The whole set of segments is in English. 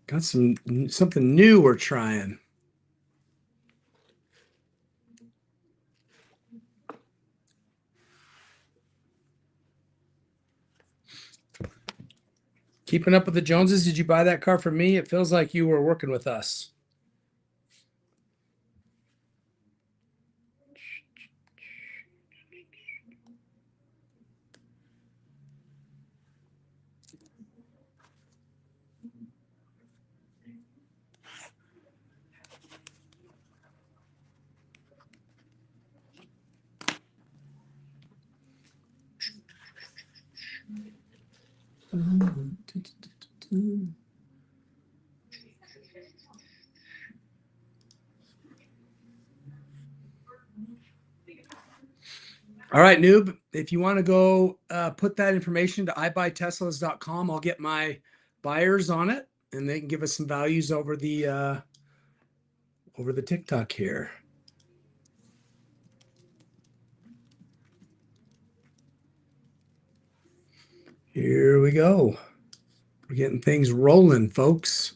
Got something new we're trying. Keeping up with the Joneses. Did you buy that car from me? It feels like you were working with us. All right, noob. If you want to go put that information to ibuyteslas.com, I'll get my buyers on it, and they can give us some values over the TikTok here. Here we go. We're getting things rolling, folks.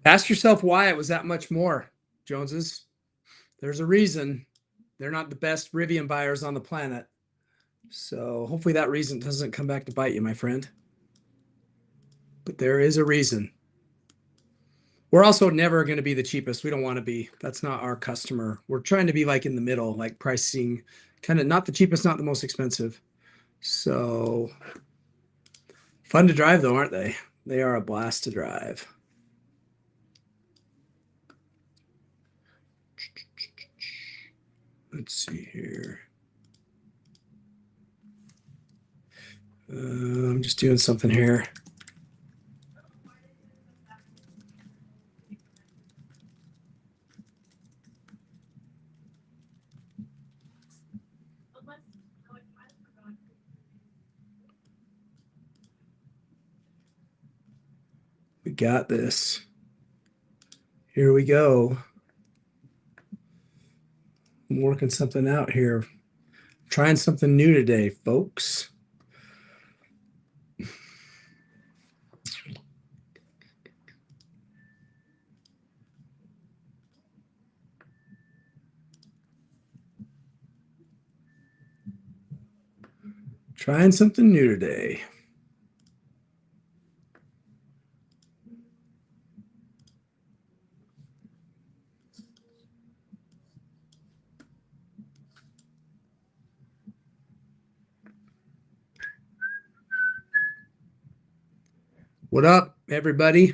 Ask yourself why it was that much more, Joneses. There's a reason. They're not the best Rivian buyers on the planet. So hopefully that reason doesn't come back to bite you, my friend. But there is a reason. We're also never going to be the cheapest. We don't want to be. That's not our customer. We're trying to be like in the middle, like pricing, kind of not the cheapest, not the most expensive. So fun to drive though, aren't they? They are a blast to drive. Let's see here. I'm just doing something here. We got this. Here we go. I'm working something out here. Trying something new today, folks. Trying something new today. What up, everybody?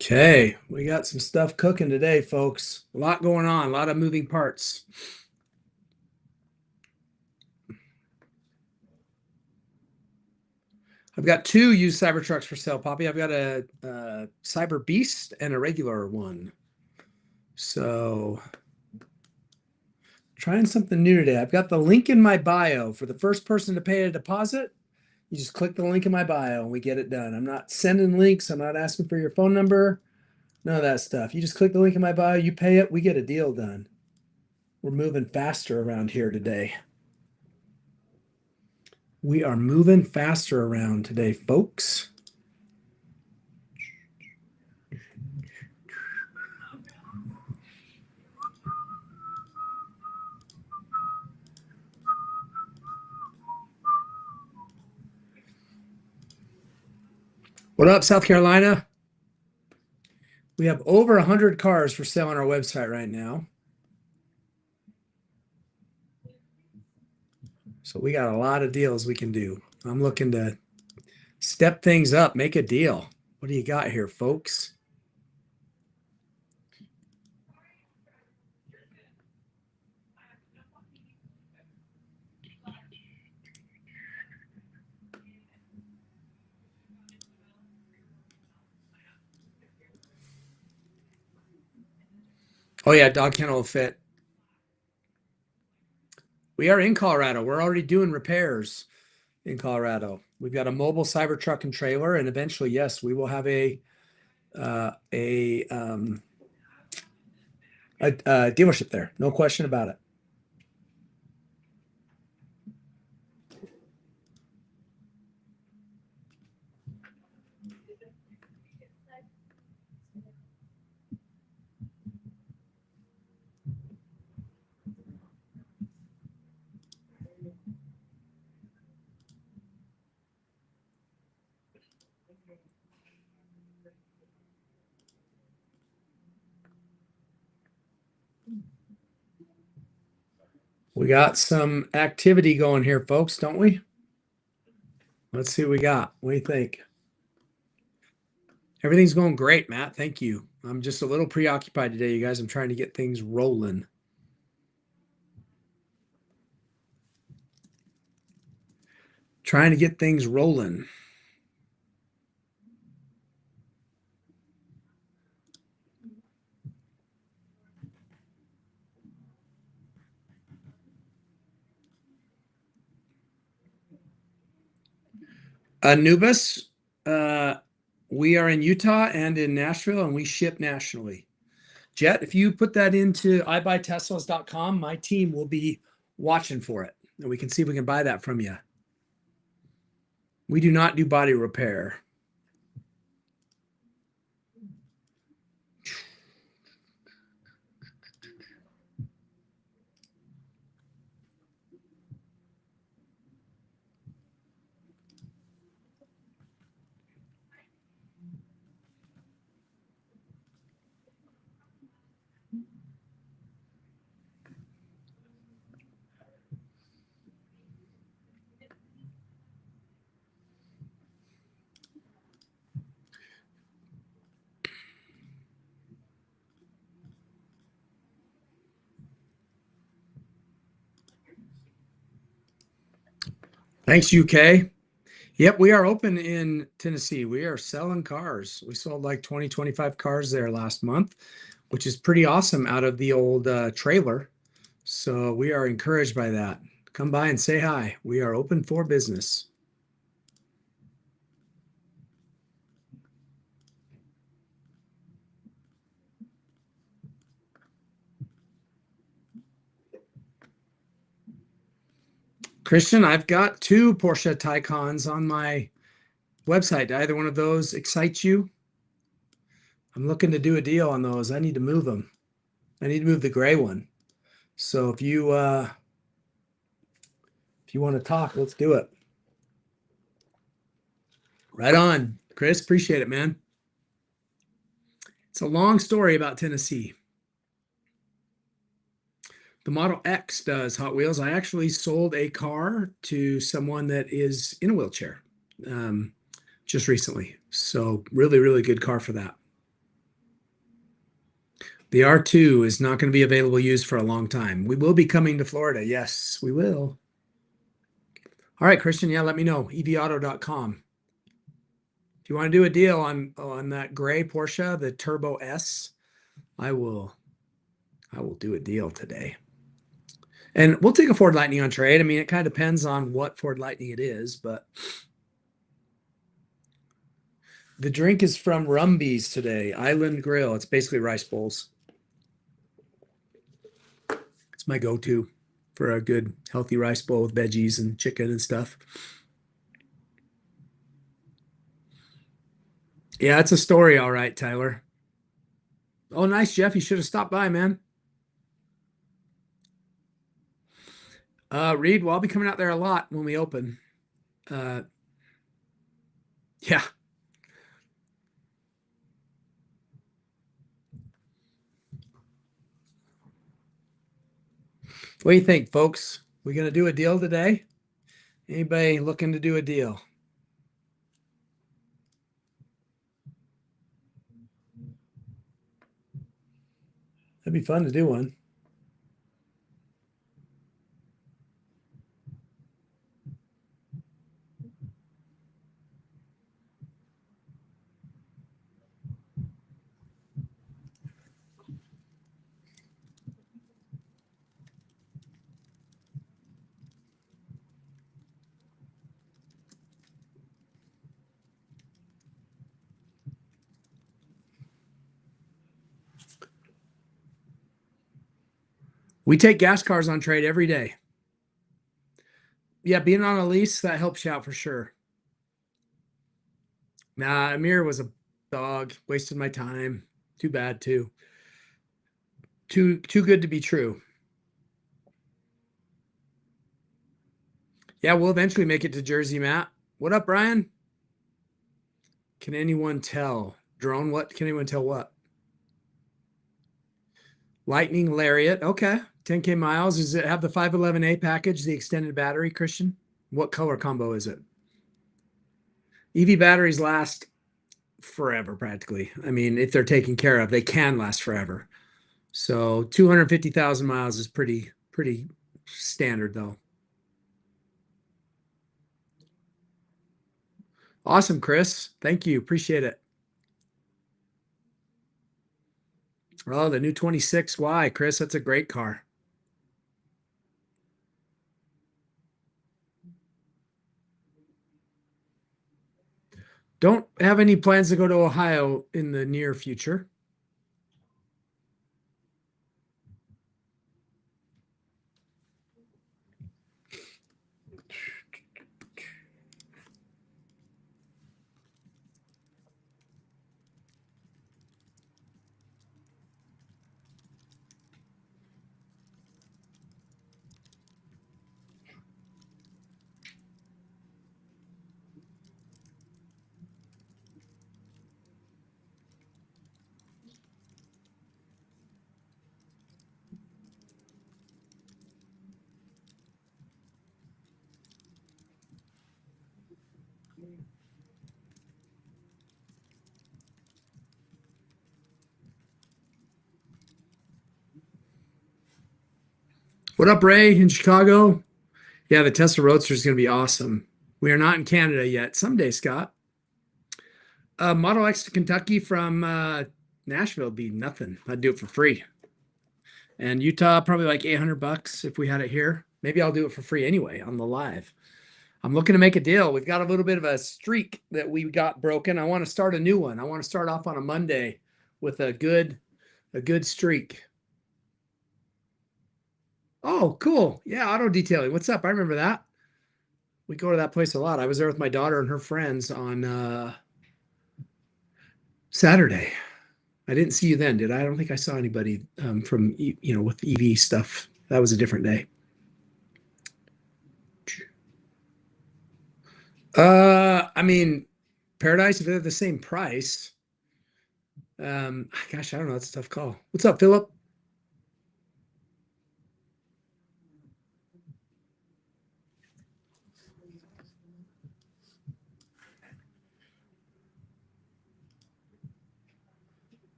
Okay, we got some stuff cooking today, folks. A lot going on, a lot of moving parts. I've got two used Cybertrucks for sale, Poppy. I've got a Cyber Beast and a regular one. So, trying something new today. I've got the link in my bio for the first person to pay a deposit. You just click the link in my bio and we get it done. I'm not sending links. I'm not asking for your phone number. None of that stuff. You just click the link in my bio, you pay it, we get a deal done. We're moving faster around here today. We are moving faster around today, folks. What up, South Carolina? We have over 100 cars for sale on our website right now. So we got a lot of deals we can do. I'm looking to Step things up, make a deal. What do you got here, folks? Oh yeah, dog kennel will fit. We are in Colorado. We're already doing repairs in Colorado. We've got a mobile Cybertruck and trailer, and eventually, yes, we will have a dealership there. No question about it. We got some activity going here, folks, don't we? Let's see what we got. What do you think? Everything's going great, Matt. Thank you. I'm just a little preoccupied today, you guys. I'm trying to get things rolling. Trying to get things rolling. Anubis, we are in Utah and in Nashville, and we ship nationally. Jet, if you put that into ibuyteslas.com, my team will be watching for it, and we can see if we can buy that from you. We do not do body repair. Thanks, UK. Yep, we are open in Tennessee. We are selling cars. We sold like 20, 25 cars there last month, which is pretty awesome out of the old trailer. So we are encouraged by that. Come by and say hi. We are open for business. Christian, I've got two Porsche Taycans on my website. Do either one of those excite you? I'm looking to do a deal on those. I need to move them. I need to move the gray one. So if you want to talk, let's do it. Right on, Chris. Appreciate it, man. It's a long story about Tennessee. The Model X does Hot Wheels. I actually sold a car to someone that is in a wheelchair just recently. So really, really good car for that. The R2 is not going to be available used for a long time. We will be coming to Florida. Yes, we will. All right, Christian. Yeah, let me know. evauto.com. If you want to do a deal on that gray Porsche, the Turbo S, I will do a deal today. And we'll take a Ford Lightning on trade. I mean, it kind of depends on what Ford Lightning it is, but the drink is from Rumby's today, Island Grill. It's basically rice bowls. It's my go-to for a good healthy rice bowl with veggies and chicken and stuff. Yeah, it's a story, all right, Tyler. Oh, nice, Jeff. You should have stopped by, man. Reed, well, I'll be coming out there a lot when we open. Yeah. What do you think, folks? We gonna do a deal today? Anybody looking to do a deal? be fun to do one. We take gas cars on trade every day. Yeah, being on a lease, that helps you out for sure. Nah, Amir was a dog, wasted my time. Too bad too. Too good to be true. Yeah, we'll eventually make it to Jersey, Matt. What up, Brian? Can anyone tell? Drone, what? Can anyone tell what? Lightning Lariat. Okay. 10K miles. Does it have the 511A package, the extended battery, Christian? What color combo is it? EV batteries last forever, practically. I mean, if they're taken care of, they can last forever. So 250,000 miles is pretty standard though. Awesome, Chris. Thank you. Appreciate it. Oh, the new 26Y, Chris. That's a great car. Don't have any plans to go to Ohio in the near future. What up, Ray in Chicago? Yeah, the Tesla Roadster is going to be awesome. We are not in Canada yet. Someday, Scott. Model X to Kentucky from Nashville would be nothing. I'd do it for free. And Utah, probably like $800 if we had it here. Maybe I'll do it for free anyway on the live. I'm looking to make a deal. We've got a little bit of a streak that we got broken. I want to start a new one. I want to start off on a Monday with a good streak. Oh, cool. Yeah, auto detailing. What's up? I remember that. We go to that place a lot. I was there with my daughter and her friends on Saturday. I didn't see you then, did I? I don't think I saw anybody from with EV stuff. That was a different day. I mean, Paradise, if they're the same price. Gosh, I don't know. That's a tough call. What's up, Philip?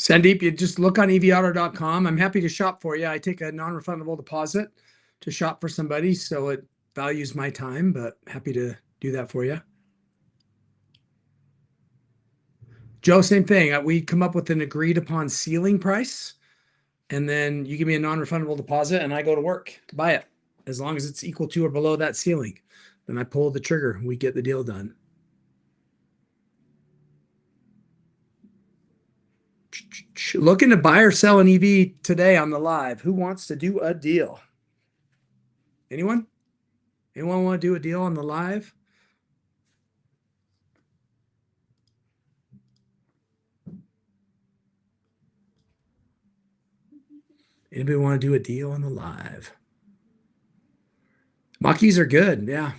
Sandeep, you just look on evauto.com. I'm happy to shop for you. I take a non-refundable deposit to shop for somebody, so it values my time, but happy to do that for you. Joe, same thing. We come up with an agreed upon ceiling price, and then you give me a non-refundable deposit and I go to work to buy it. As long as it's equal to or below that ceiling, then I pull the trigger. We get the deal done. Looking to buy or sell an EV today on the live. Who wants to do a deal? Anyone? Anyone want to do a deal on the live? Anybody want to do a deal on the live? Mach-E's are good. Yeah.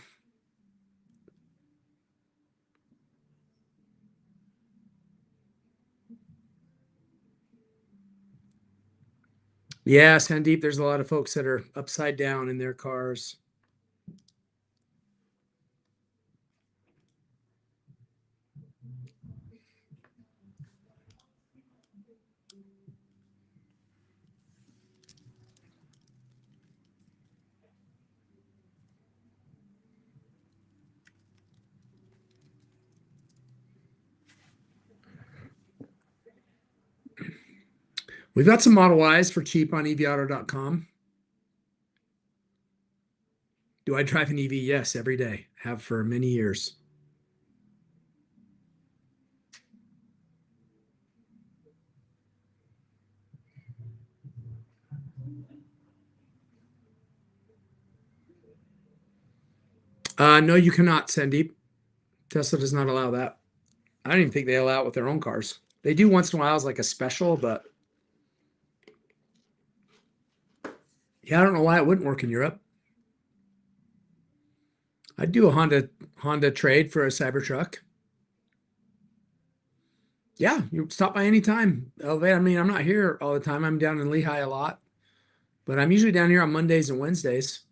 Yeah, Sandeep, there's a lot of folks that are upside down in their cars. We've got some Model Ys for cheap on evauto.com. Do I drive an EV? Yes, every day. Have for many years. No, you cannot, Sandeep. Tesla does not allow that. I don't even think they allow it with their own cars. They do once in a while as like a special, but yeah, I don't know why it wouldn't work in Europe. I'd do a Honda trade for a Cybertruck. Yeah, you stop by anytime. I mean, I'm not here all the time. I'm down in Lehigh a lot, but I'm usually down here on Mondays and Wednesdays.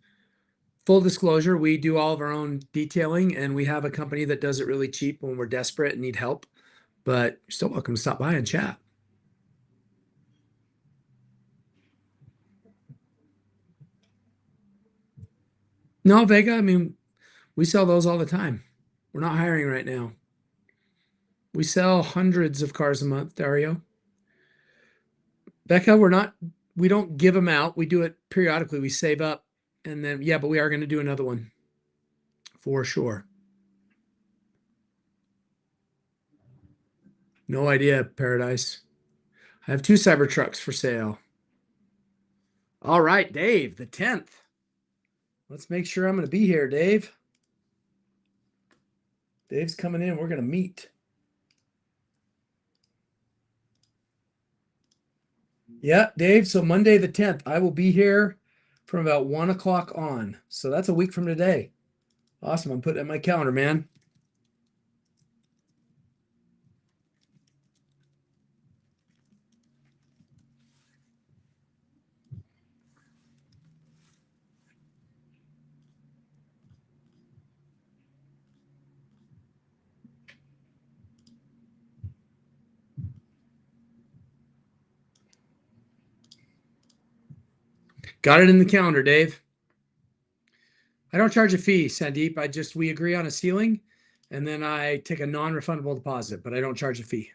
Full disclosure, we do all of our own detailing, and we have a company that does it really cheap when we're desperate and need help. But you're still welcome to stop by and chat. No, Vega, I mean, we sell those all the time. We're not hiring right now. We sell hundreds of cars a month, Dario. Becca, we don't give them out. We do it periodically. We save up and then, yeah, but we are going to do another one for sure. No idea, Paradise. I have two Cybertrucks for sale. All right, Dave, the 10th. Let's make sure I'm going to be here, Dave. Dave's coming in. We're going to meet. Yeah, Dave. So Monday the 10th, I will be here from about 1 o'clock on. So that's a week from today. Awesome. I'm putting it in my calendar, man. Got it in the calendar, Dave. I don't charge a fee, Sandeep. We agree on a ceiling and then I take a non-refundable deposit, but I don't charge a fee.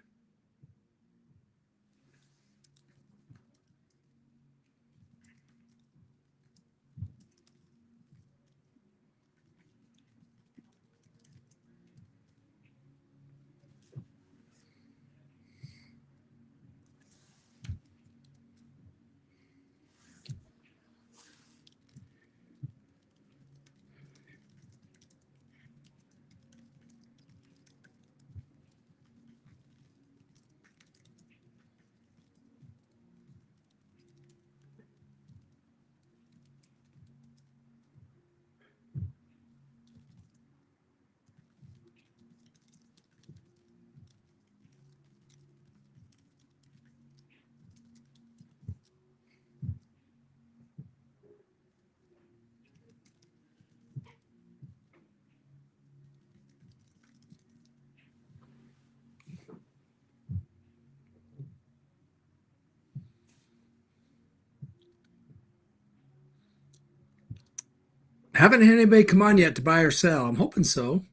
Haven't had anybody come on yet to buy or sell. I'm hoping so.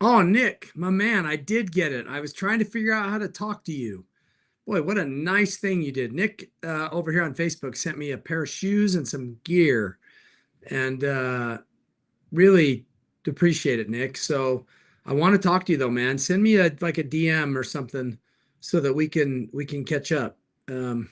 Oh, Nick, my man, I did get it. I was trying to figure out how to talk to you. Boy, what a nice thing you did. Nick over here on Facebook sent me a pair of shoes and some gear, and really appreciate it, Nick. So I want to talk to you though, man. Send me a like a DM or something so that we can catch up. Um,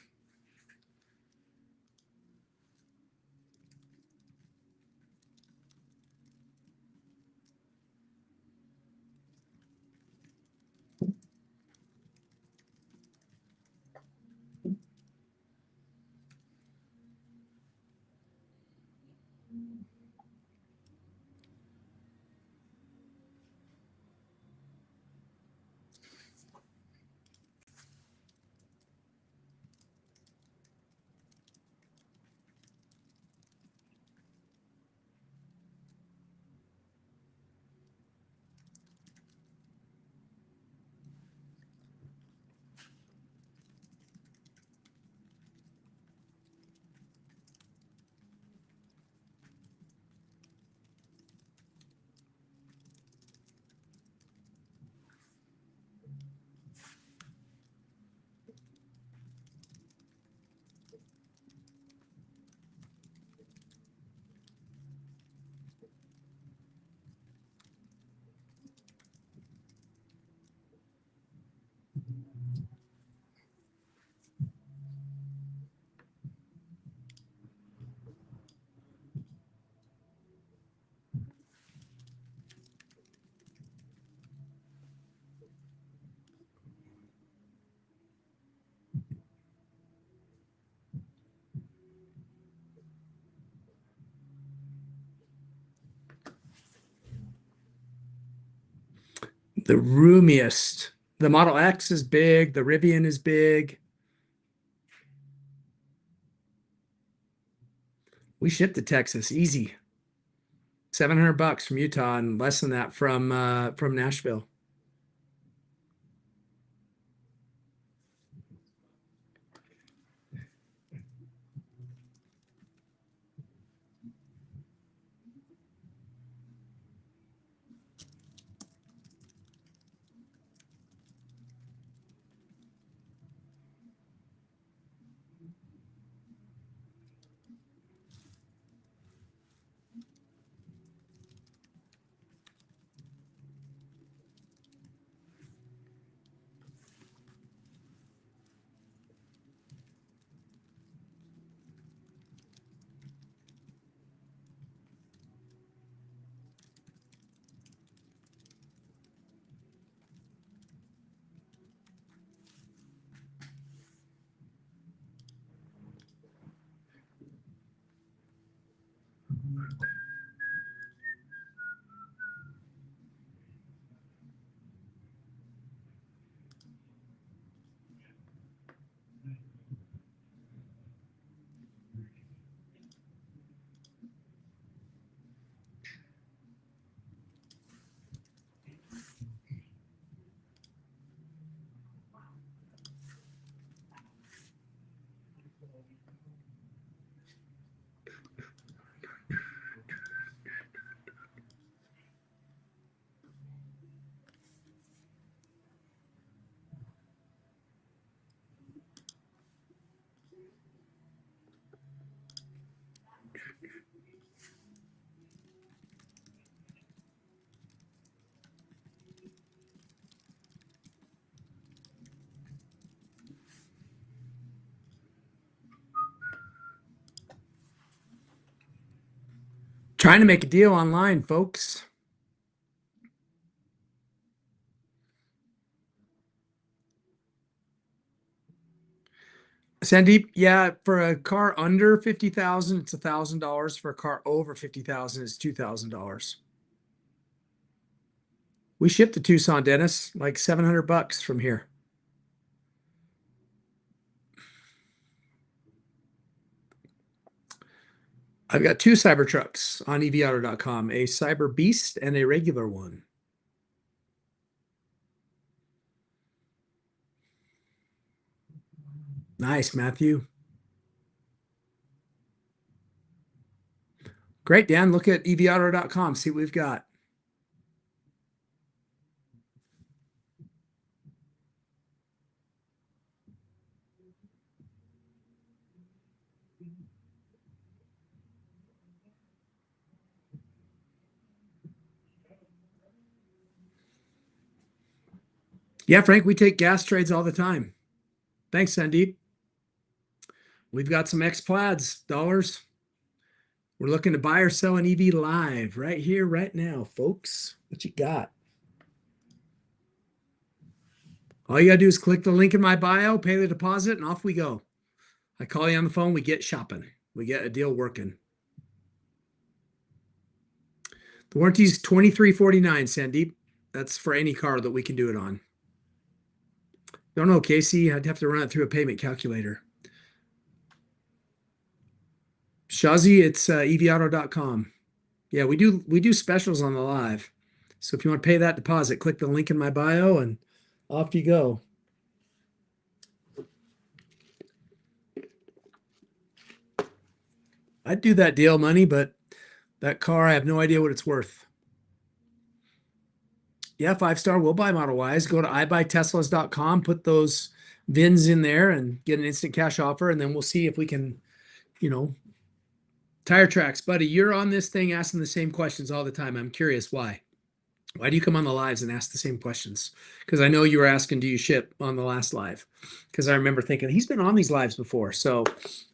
the roomiest. The Model X is big. The Rivian is big. We ship to Texas easy. $700 from Utah and less than that from Nashville. Trying to make a deal online, folks. Sandeep, yeah, for a car under 50,000, it's $1,000. For a car over 50,000, it's $2,000. We ship to Tucson, Dennis, like $700 from here. I've got two Cybertrucks on evauto.com, a Cyber Beast and a regular one. Nice, Matthew. Great, Dan. Look at evauto.com. See what we've got. Yeah, Frank, we take gas trades all the time. Thanks, Sandeep. We've got some X-Plaids dollars. We're looking to buy or sell an EV live right here, right now, folks. What you got? All you got to do is click the link in my bio, pay the deposit, and off we go. I call you on the phone. We get shopping. We get a deal working. The warranty is $23.49, Sandeep. That's for any car that we can do it on. Don't know, Casey. I'd have to run it through a payment calculator. Shazi, it's evauto.com. Yeah, we do specials on the live. So if you want to pay that deposit, click the link in my bio and off you go. I'd do that deal money, but that car, I have no idea what it's worth. Yeah, 5-star, we'll buy Model Ys. Go to ibuyteslas.com, put those VINs in there and get an instant cash offer, and then we'll see if we can, Tire Tracks, buddy, you're on this thing asking the same questions all the time. I'm curious why. Why do you come on the lives and ask the same questions? Because I know you were asking, do you ship on the last live? Because I remember thinking, he's been on these lives before. So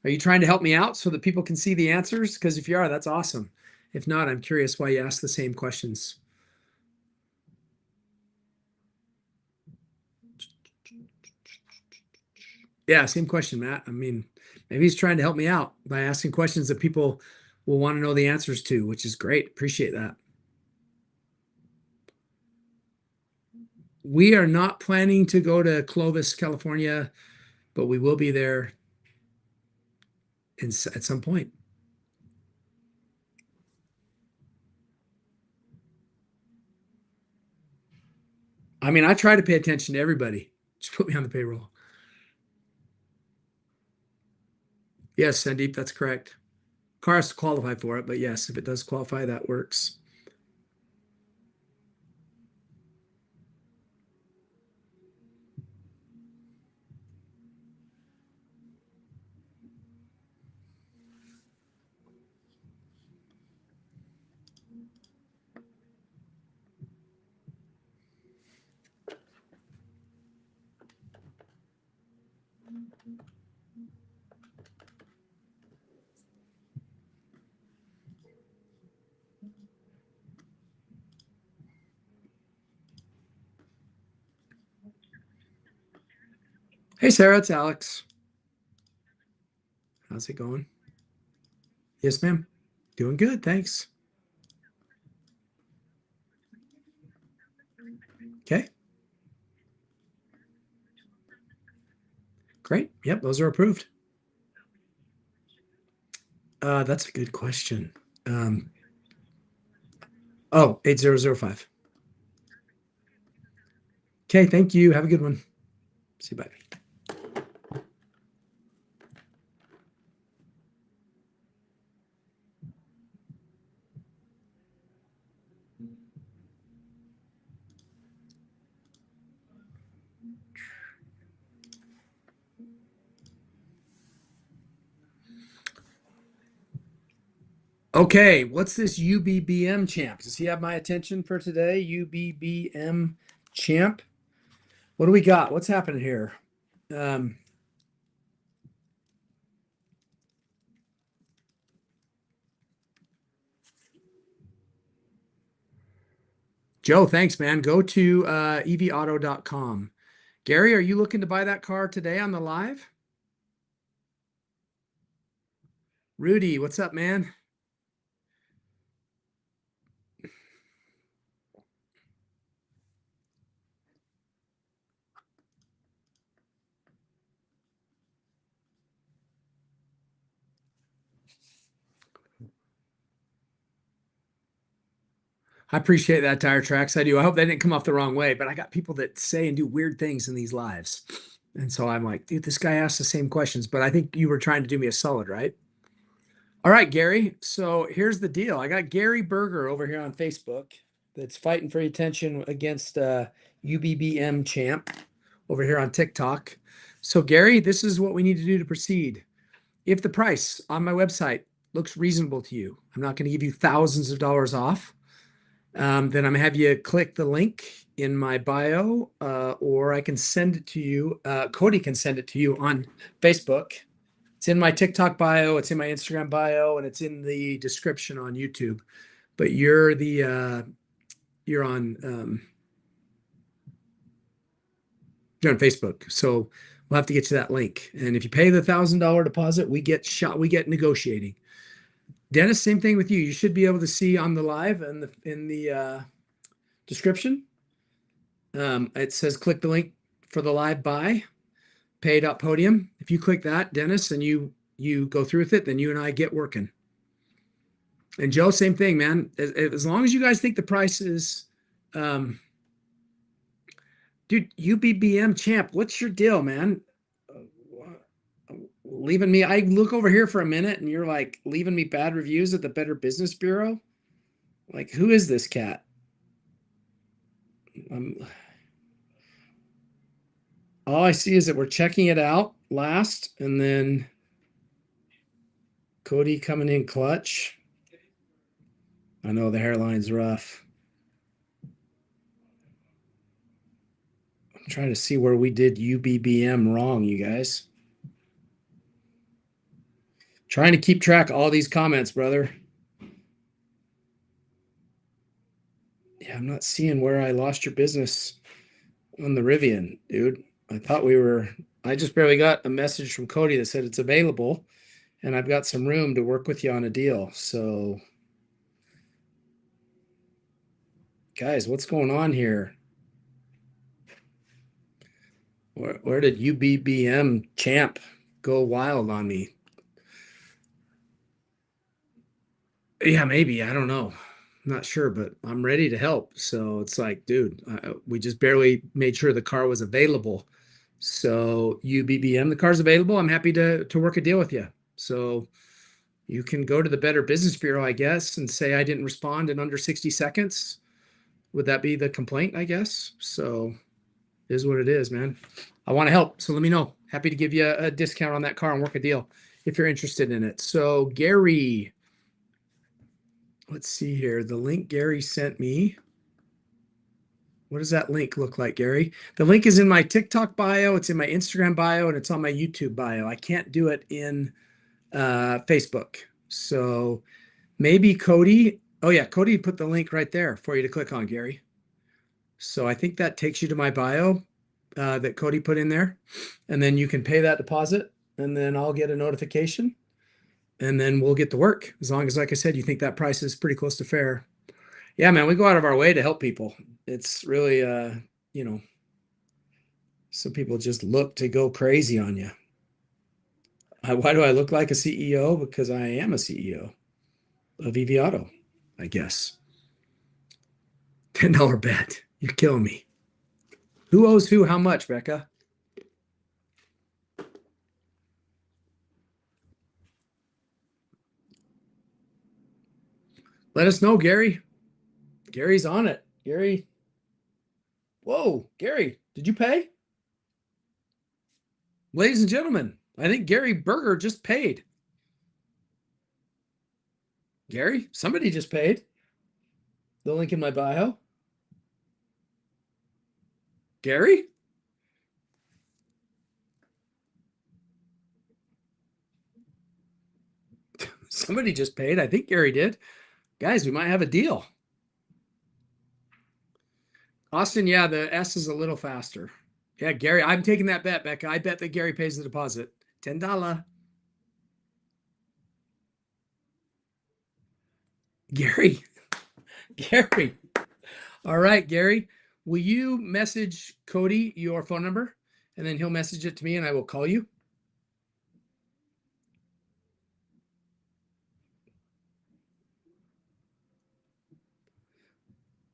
are you trying to help me out so that people can see the answers? Because if you are, that's awesome. If not, I'm curious why you ask the same questions. Yeah, same question, Matt. I mean, maybe he's trying to help me out by asking questions that people will want to know the answers to, which is great. Appreciate that. We are not planning to go to Clovis, California, but we will be there at some point. I mean, I try to pay attention to everybody. Just put me on the payroll. Yes, Sandeep, that's correct. Car has to qualify for it, but yes, if it does qualify, that works. Hey, Sarah, it's Alex. How's it going? Yes, ma'am. Doing good, thanks. Okay, great. Yep, those are approved. That's a good question. 8005. Okay, thank you. Have a good one. See you, bye. Okay, what's this UBBM champ? Does he have my attention for today? UBBM champ. What do we got? What's happening here? Joe, thanks, man. Go to evauto.com. Gary, are you looking to buy that car today on the live? Rudy, what's up, man? I appreciate that, Tire Tracks. I do. I hope they didn't come off the wrong way, but I got people that say and do weird things in these lives. And so I'm like, dude, this guy asked the same questions, but I think you were trying to do me a solid, right? All right, Gary. So here's the deal. I got Gary Berger over here on Facebook that's fighting for attention against UBBM champ over here on TikTok. So Gary, this is what we need to do to proceed. If the price on my website looks reasonable to you, I'm not going to give you thousands of dollars off. Then I'm gonna have you click the link in my bio, or I can send it to you. Cody can send it to you on Facebook. It's in my TikTok bio, it's in my Instagram bio, and it's in the description on YouTube. But you're on you're on Facebook, so we'll have to get you that link. And if you pay the $1,000 deposit, we get negotiating. Dennis, same thing with you. You should be able to see on the live and in the description. It says click the link for the live buy. Pay.podium. If you click that, Dennis, and you go through with it, then you and I get working. And Joe, same thing, man. As long as you guys think the price is, dude, UBBM champ, what's your deal, man? Leaving me, I look over here for a minute and you're like leaving me bad reviews at the Better Business Bureau. Like, who is this cat? All I see is that we're checking it out last, and then Cody coming in clutch. I know the hairline's rough. I'm trying to see where we did UBBM wrong, you guys. Trying to keep track of all these comments, brother. Yeah, I'm not seeing where I lost your business on the Rivian, dude. I just barely got a message from Cody that said it's available and I've got some room to work with you on a deal. So, guys, what's going on here? Where did UBBM champ go wild on me? Yeah, maybe. I don't know. I'm not sure, but I'm ready to help. So it's like, dude, we just barely made sure the car was available. So UBBM, the car's available. I'm happy to work a deal with you. So you can go to the Better Business Bureau, I guess, and say I didn't respond in under 60 seconds. Would that be the complaint, I guess? So it is what it is, man. I want to help. So let me know. Happy to give you a discount on that car and work a deal if you're interested in it. So Gary, let's see here. The link Gary sent me. What does that link look like, Gary? The link is in my TikTok bio, it's in my Instagram bio, and it's on my YouTube bio. I can't do it in Facebook. So maybe Cody. Oh, yeah, Cody put the link right there for you to click on, Gary. So I think that takes you to my bio that Cody put in there. And then you can pay that deposit, and then I'll get a notification. And then we'll get to work. As long as, like I said, you think that price is pretty close to fair. Yeah, man, we go out of our way to help people. It's really, you know, some people just look to go crazy on you. Why do I look like a CEO? Because I am a CEO of EV Auto, I guess. $10 bet. You're killing me. Who owes who how much, Becca? Let us know, Gary. Gary's on it. Gary. Whoa, Gary, did you pay? Ladies and gentlemen, I think Gary Berger just paid. Gary, somebody just paid. The link in my bio. Gary? Somebody just paid. I think Gary did. Guys, we might have a deal. Austin, yeah, the S is a little faster. Yeah, Gary, I'm taking that bet, Becca. I bet that Gary pays the deposit. $10. Gary. Gary. All right, Gary. Will you message Cody your phone number? And then he'll message it to me and I will call you.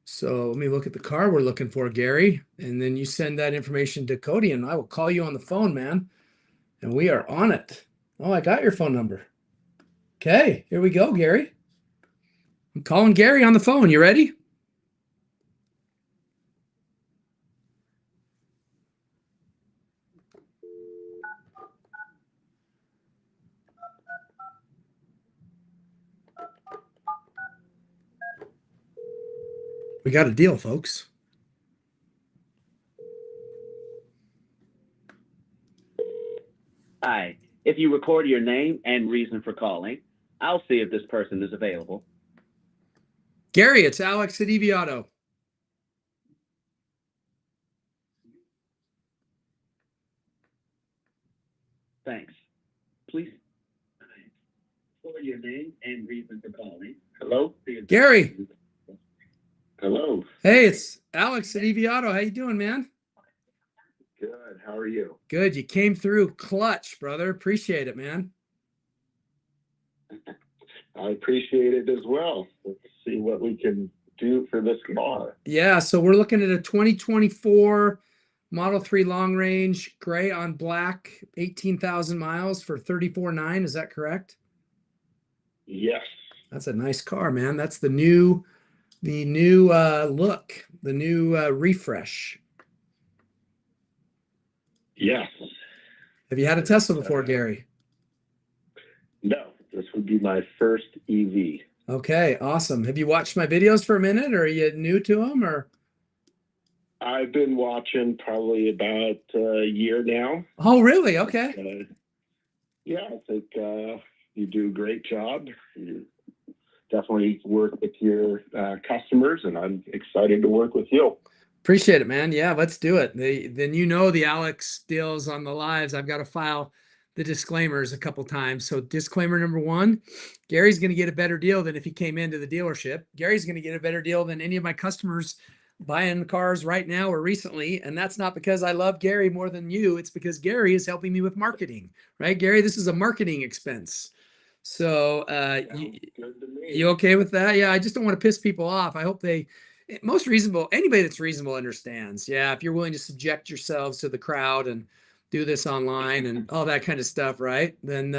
So let me look at the car we're looking for, Gary. And then you send that information to Cody and I will call you on the phone, man. And we are on it. Oh, I got your phone number. Okay, here we go, Gary. I'm calling Gary on the phone. You ready? We got a deal, folks. Hi. If you record your name and reason for calling, I'll see if this person is available. Gary, it's Alex at EV Auto. Thanks. Please record your name and reason for calling. Hello? Gary. Hello. Hey, it's Alex at EV Auto. How you doing, man? Good. How are you? Good. You came through clutch, brother. Appreciate it, man. I appreciate it as well. Let's see what we can do for this car. Yeah, so we're looking at a 2024 Model 3 long range, gray on black, 18,000 miles for 34,900. Is that correct? Yes. That's a nice car, man. That's the new look, the new refresh. Yes. Have you had a Tesla before, Gary? No, this would be my first EV. Okay, awesome. Have you watched my videos for a minute, or are you new to them, or? I've been watching probably about a year now. Oh, really? Okay. Yeah, I think you do a great job. You definitely work with your customers, and I'm excited to work with you. Appreciate it, man. Yeah, let's do it. Then the Alex deals on the lives. I've got to file the disclaimers a couple times. So disclaimer number 1, Gary's going to get a better deal than if he came into the dealership. Gary's going to get a better deal than any of my customers buying cars right now or recently. And that's not because I love Gary more than you. It's because Gary is helping me with marketing, right? Gary, this is a marketing expense. So you okay with that? Yeah, I just don't want to piss people off. I hope anybody that's reasonable understands. Yeah, if you're willing to subject yourselves to the crowd and do this online and all that kind of stuff, right? Then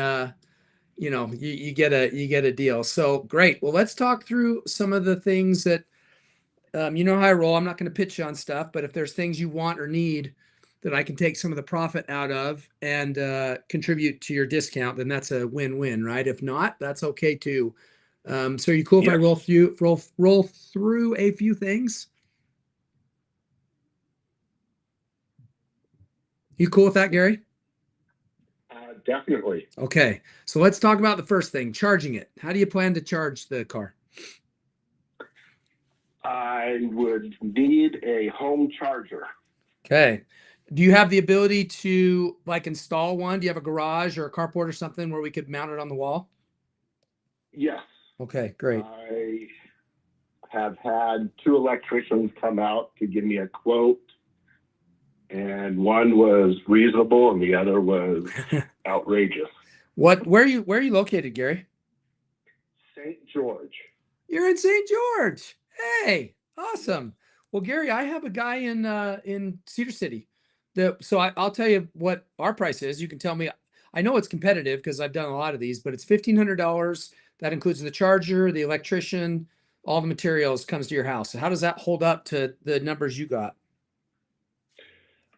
you get a deal. So great. Well, let's talk through some of the things that you know how I roll. I'm not going to pitch you on stuff, but if there's things you want or need that I can take some of the profit out of and contribute to your discount, then that's a win-win, right? If not, that's okay too. So are you cool if I roll through a few things? You cool with that, Gary? Definitely. Okay, so let's talk about the first thing, charging it. How do you plan to charge the car? I would need a home charger. Okay. Do you have the ability to install one? Do you have a garage or a carport or something where we could mount it on the wall? Yes. Okay, great. I have had 2 electricians come out to give me a quote, and one was reasonable and the other was outrageous. Where are you located, Gary? St. George. You're in St. George. Hey, awesome. Well, Gary, I have a guy in Cedar City. I'll tell you what our price is. You can tell me. I know it's competitive because I've done a lot of these, but it's $1,500. That includes the charger, the electrician, all the materials comes to your house. So how does that hold up to the numbers you got?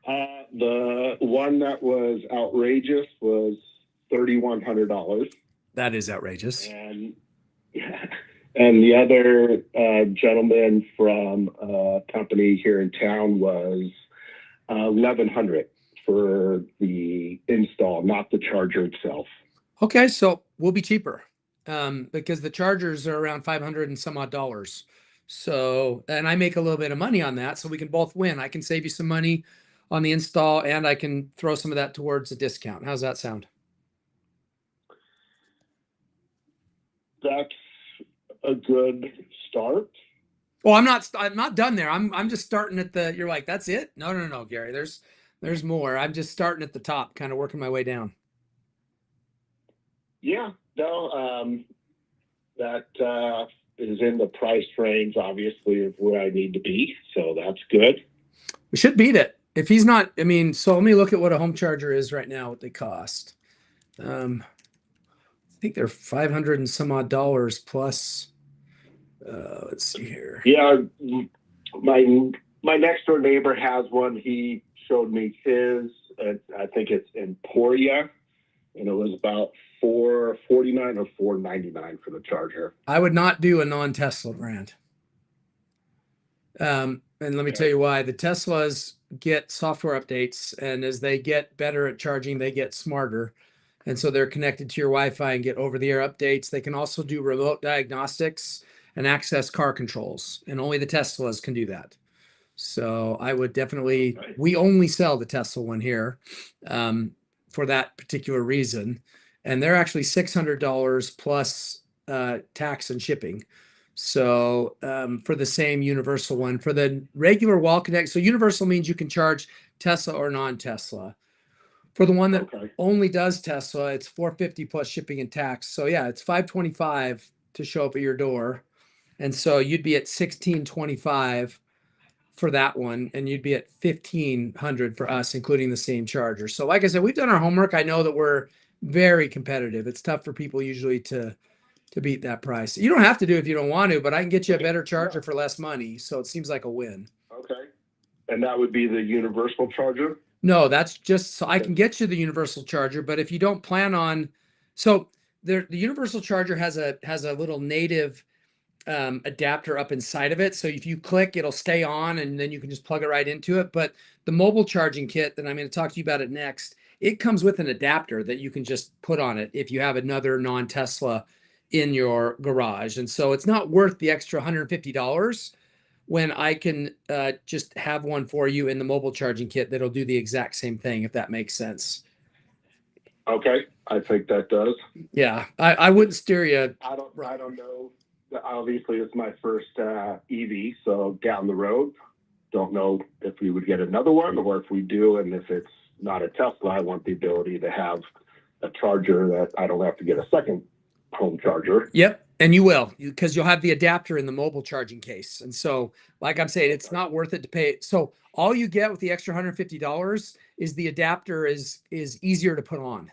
The one that was outrageous was $3,100. That is outrageous. And the other gentleman from a company here in town was $1,100 for the install, not the charger itself. Okay, so we'll be cheaper because the chargers are around $500 and some odd dollars. So, and I make a little bit of money on that, so we can both win. I can save you some money on the install, and I can throw some of that towards a discount. How's that sound? That's a good start. Well, I'm not done there. I'm just starting at you're like, that's it? No, Gary. There's more. I'm just starting at the top, kind of working my way down. Yeah, no, that is in the price range, obviously, of where I need to be. So that's good. We should beat it. If he's not, so let me look at what a home charger is right now, what they cost. think they're 500 and some odd dollars plus. Let's see here. Yeah, my next door neighbor has one. He showed me his. I think it's Emporia, and it was about $449 or $499 for the charger. I would not do a non-Tesla brand. And let me tell you why. The Teslas get software updates, and as they get better at charging, they get smarter. And so they're connected to your Wi-Fi and get over-the-air updates. They can also do remote diagnostics and access car controls, and only the Teslas can do that. So I would definitely, we only sell the Tesla one here for that particular reason. And they're actually $600 plus tax and shipping. So for the same universal one, for the regular wall connect, so universal means you can charge Tesla or non-Tesla. For the one that only does Tesla, it's $450 plus shipping and tax. So yeah, it's $525 to show up at your door. And so you'd be at $1,625 for that one, and you'd be at $1,500 for us, including the same charger. So like I said, we've done our homework. I know that we're very competitive. It's tough for people usually to beat that price. You don't have to do it if you don't want to, but I can get you a better charger for less money. So it seems like a win. Okay. And that would be the universal charger? No, that's just so I can get you the universal charger, but if you don't plan on, so the universal charger has a little native adapter up inside of it. So if you click, it'll stay on, and then you can just plug it right into it. But the mobile charging kit that I'm going to talk to you about it next, it comes with an adapter that you can just put on it if you have another non-Tesla in your garage. And so it's not worth the extra $150 when I can just have one for you in the mobile charging kit that'll do the exact same thing, if that makes sense. Okay, I think that does. Yeah, I wouldn't steer you. I don't know. Obviously, it's my first EV, so down the road, don't know if we would get another one, or if we do, and if it's not a Tesla, I want the ability to have a charger that I don't have to get a second home charger. Yep. And you will, because you'll have the adapter in the mobile charging case. And so, like I'm saying, it's not worth it to pay. So all you get with the extra $150 is the adapter is easier to put on.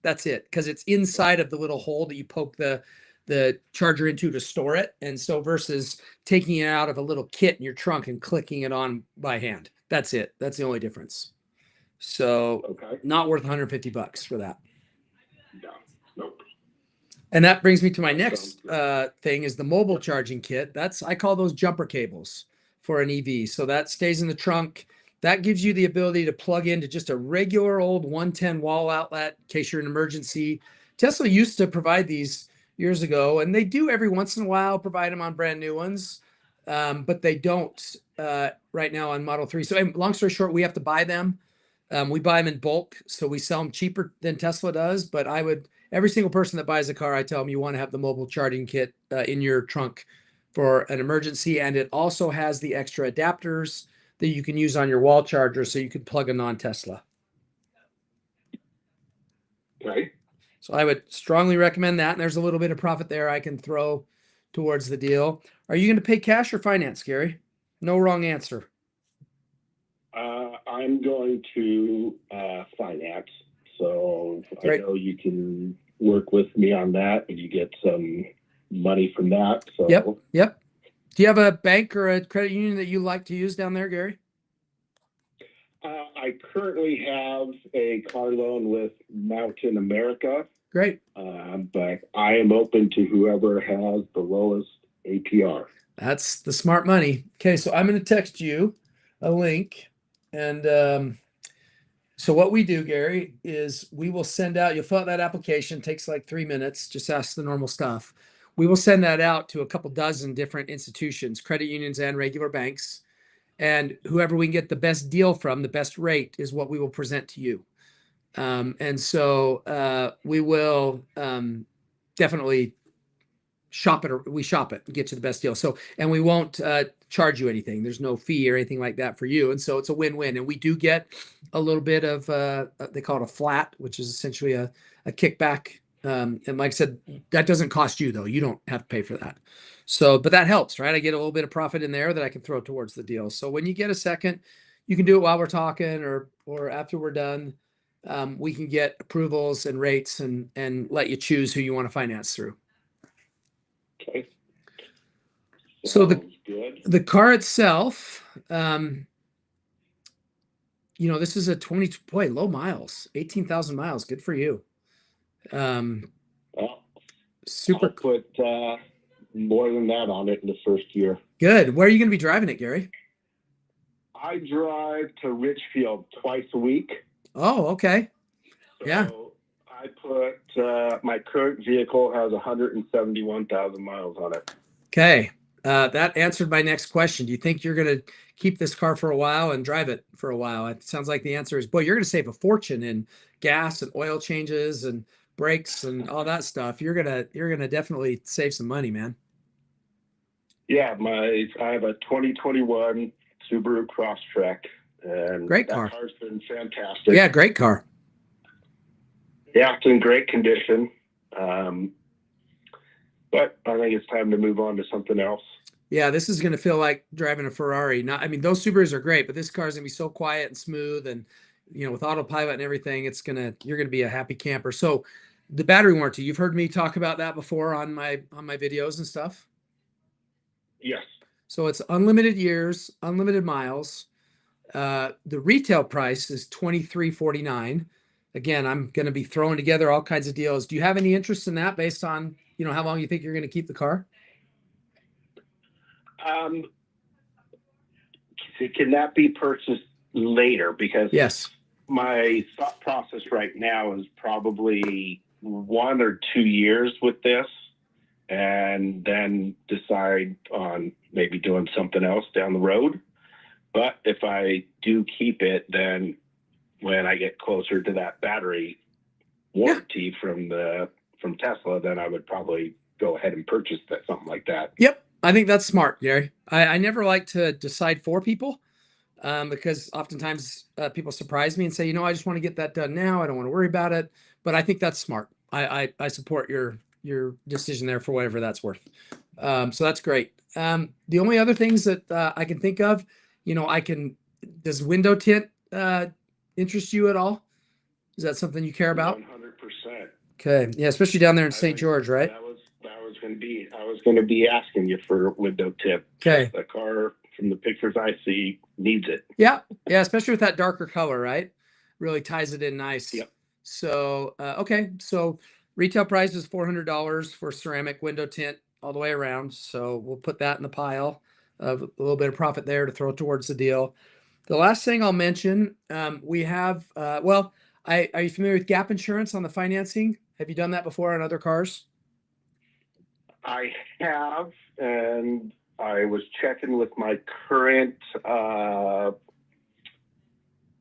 That's it. Because it's inside of the little hole that you poke the charger into to store it. And so versus taking it out of a little kit in your trunk and clicking it on by hand. That's it. That's the only difference. So not worth $150 for that. No, nope. And that brings me to my next thing is the mobile charging kit. I call those jumper cables for an EV. So that stays in the trunk. That gives you the ability to plug into just a regular old 110 wall outlet in case you're in an emergency. Tesla used to provide these years ago, and they do every once in a while provide them on brand new ones, but they don't right now on Model 3. So long story short, we have to buy them. We buy them in bulk, so we sell them cheaper than Tesla does. But every single person that buys a car, I tell them you want to have the mobile charging kit in your trunk for an emergency. And it also has the extra adapters that you can use on your wall charger so you can plug a non-Tesla. Okay. So I would strongly recommend that. And there's a little bit of profit there I can throw towards the deal. Are you going to pay cash or finance, Gary? No wrong answer. I'm going to finance. So Great. I know you can work with me on that, and you get some money from that. So Yep. Do you have a bank or a credit union that you like to use down there, Gary? I currently have a car loan with Mountain America. Great. But I am open to whoever has the lowest APR. That's the smart money. Okay, so I'm going to text you a link. And so what we do, Gary, is we will send out, you'll fill out that application, takes like 3 minutes, just ask the normal stuff. We will send that out to a couple dozen different institutions, credit unions and regular banks. And whoever we can get the best deal from, the best rate is what we will present to you. And so we will definitely shop it. We shop it and get you the best deal. So, and we won't charge you anything. There's no fee or anything like that for you. And so it's a win-win. And we do get a little bit of, they call it a flat, which is essentially a kickback. And like I said, that doesn't cost you though. You don't have to pay for that. So, but that helps, right? I get a little bit of profit in there that I can throw towards the deal. So when you get a second, you can do it while we're talking or after we're done. we can get approvals and rates and let you choose who you want to finance through. Okay. So Sounds good. the car itself, this is a low miles, 18,000 miles. Good for you. Well, Super I'll put more than that on it in the first year. good. Where are you going to be driving it, Gary? I drive to Richfield twice a week. Oh, okay. So Yeah. I put my current vehicle has 171,000 miles on it. Okay. That answered my next question. Do you think you're going to keep this car for a while and drive it for a while? It sounds like the answer is, boy, you're going to save a fortune in gas and oil changes and brakes and all that stuff. You're gonna definitely save some money, man. Yeah, I have a 2021 Subaru Crosstrek, and Great that car. car's been fantastic. Yeah, great car. Yeah, it's in great condition. But I think it's time to move on to something else. Yeah, this is going to feel like driving a Ferrari. Those Subarus are great, but this car is going to be so quiet and smooth, and with autopilot and everything, you're going to be a happy camper. So, the battery warranty, you've heard me talk about that before on my videos and stuff. Yes. So it's unlimited years, unlimited miles. The retail price is $23.49. Again, I'm going to be throwing together all kinds of deals. Do you have any interest in that based on how long you think you're going to keep the car? Can that be purchased later? Because yes, my thought process right now is probably 1 or 2 years with this, and then decide on maybe doing something else down the road. But if I do keep it, then when I get closer to that battery warranty from Tesla, then I would probably go ahead and purchase something like that. Yep. I think that's smart, Gary. I never like to decide for people because oftentimes people surprise me and say, I just want to get that done now. I don't want to worry about it. But I think that's smart. I support your decision there for whatever that's worth. So that's great. The only other things that I can think of, does window tint interest you at all? Is that something you care about? 100%. Okay. Yeah, especially down there in St. George, right? I was going to be asking you for window tint. Okay. The car, from the pictures I see, needs it. Yeah. Yeah. Especially with that darker color, right? Really ties it in nice. Yep. So, okay. So retail price is $400 for ceramic window tint all the way around. So we'll put that in the pile of a little bit of profit there to throw towards the deal. The last thing I'll mention, we have, are you familiar with gap insurance on the financing? Have you done that before on other cars? I have, and I was checking with my current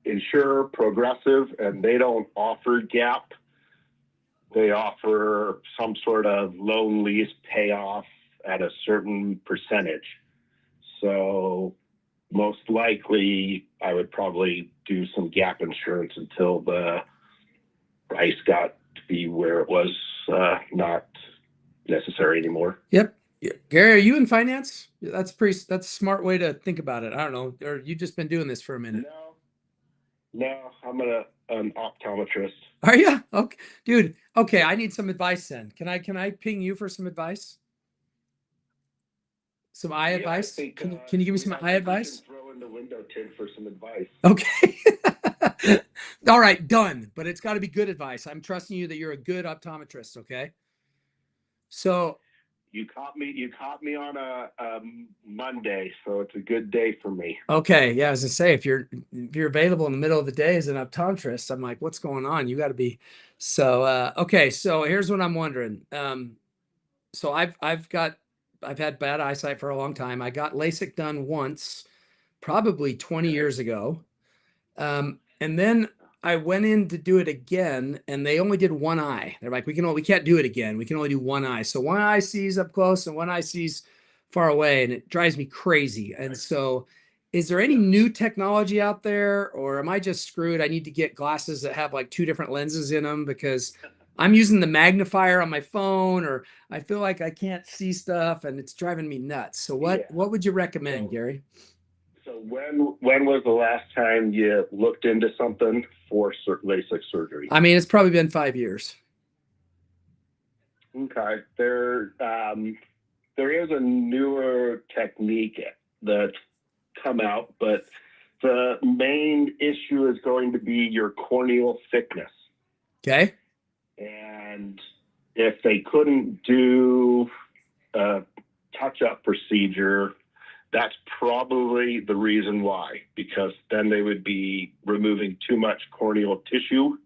insurer, Progressive, and they don't offer gap. They offer some sort of loan lease payoff at a certain percentage. So most likely I would probably do some gap insurance until the price got to be where it was not necessary anymore. Yep. Gary, are you in finance? That's a smart way to think about it. I don't know. Or you just been doing this for a minute? No, I'm an optometrist. Are you? Okay, dude. Okay, I need some advice then. Can I ping you for some advice? Some eye advice? Can you give me some eye advice? Throw in the window tint for some advice. Okay. All right, done. But it's got to be good advice. I'm trusting you that you're a good optometrist. Okay. So you caught me on a Monday, so it's a good day for me. Okay, yeah, as I say, if you're available in the middle of the day as an optometrist, I'm like, what's going on? You got to be. So okay, so here's what I'm wondering. So I've had bad eyesight for a long time. I got LASIK done once, probably 20 years ago, and then I went in to do it again, and they only did one eye. They're like, we can't do it again. We can only do one eye. So one eye sees up close and one eye sees far away, and it drives me crazy. And so, is there any new technology out there, or am I just screwed? I need to get glasses that have like 2 different lenses in them because I'm using the magnifier on my phone, or I feel like I can't see stuff and it's driving me nuts. So what would you recommend, Gary? So when was the last time you looked into something for LASIK surgery? I mean, it's probably been 5 years. Okay, there is a newer technique that's come out, but the main issue is going to be your corneal thickness. Okay. And if they couldn't do a touch-up procedure, that's probably the reason why, because then they would be removing too much corneal tissue,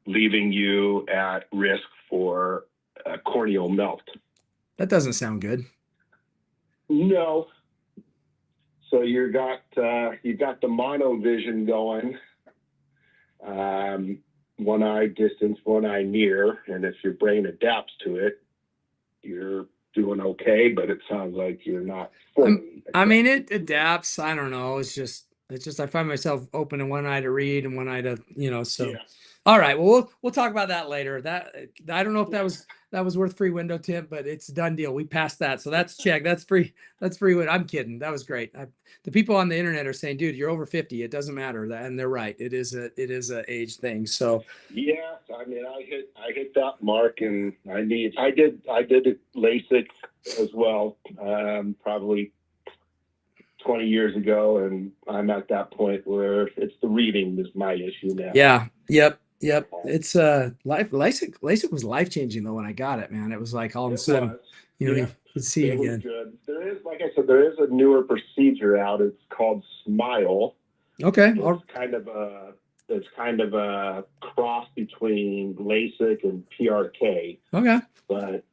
leaving you at risk for corneal melt. That doesn't sound good. No. So you got the monovision going, one eye distance, one eye near, and if your brain adapts to it, you're doing okay. But it sounds like you're not fully. I mean, it adapts. I don't know. It's just I find myself opening one eye to read and one eye to, so. Yeah. All right. Well, we'll talk about that later. That I don't know if that was worth free window tip, but it's a done deal. We passed that. So that's check. That's free. That's free. I'm kidding. That was great. The people on the internet are saying, dude, you're over 50. It doesn't matter. And they're right. It is a age thing. So yeah, I mean, I hit that mark, and I did LASIK as well, probably 20 years ago, and I'm at that point where it's the reading is my issue now. Yeah. Yep. It's LASIK was life-changing though when I got it, man. It was like all of a sudden, you could see it was again. good. There is, like I said, there is a newer procedure out. It's called SMILE. Okay. It's kind of a cross between LASIK and PRK. Okay. But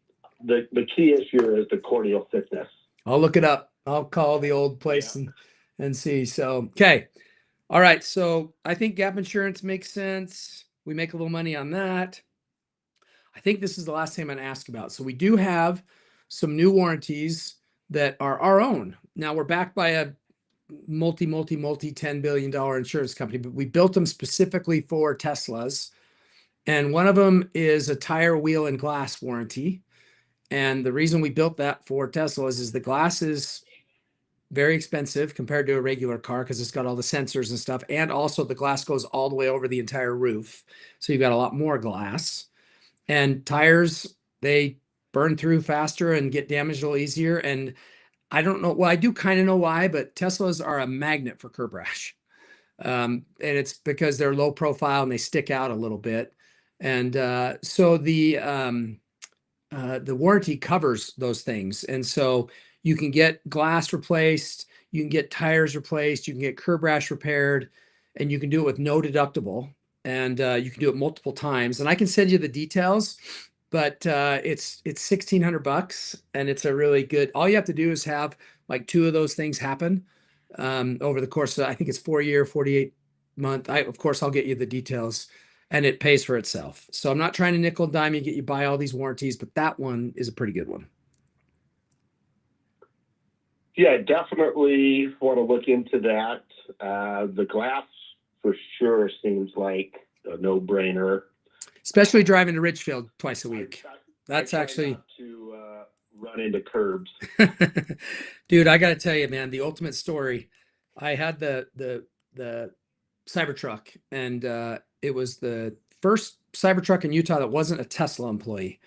the key issue is the corneal thickness. I'll look it up. I'll call the old place and see. So, okay. All right. So I think gap insurance makes sense. We make a little money on that. I think this is the last thing I'm going to ask about. So we do have some new warranties that are our own. Now we're backed by a multi $10 billion insurance company, but we built them specifically for Teslas. And one of them is a tire, wheel, and glass warranty. And the reason we built that for Teslas is the glass is very expensive compared to a regular car because it's got all the sensors and stuff. And also the glass goes all the way over the entire roof. So you've got a lot more glass. And tires, they burn through faster and get damaged a little easier. And I don't know. Well, I do kind of know why, but Teslas are a magnet for curb rash. And it's because they're low profile and they stick out a little bit. And so the warranty covers those things. And so you can get glass replaced, you can get tires replaced, you can get curb rash repaired, and you can do it with no deductible. And you can do it multiple times. And I can send you the details, but it's $1,600, and it's a really good. All you have to do is have like 2 of those things happen over the course of, I think it's 4-year, 48-month. Of course, I'll get you the details, and it pays for itself. So I'm not trying to nickel and dime you buy all these warranties, but that one is a pretty good one. Yeah, definitely want to look into that. The glass for sure seems like a no-brainer. Especially driving to Richfield twice a week. That's actually not to run into curbs. Dude, I got to tell you, man, the ultimate story. I had the Cybertruck, and it was the first Cybertruck in Utah that wasn't a Tesla employee.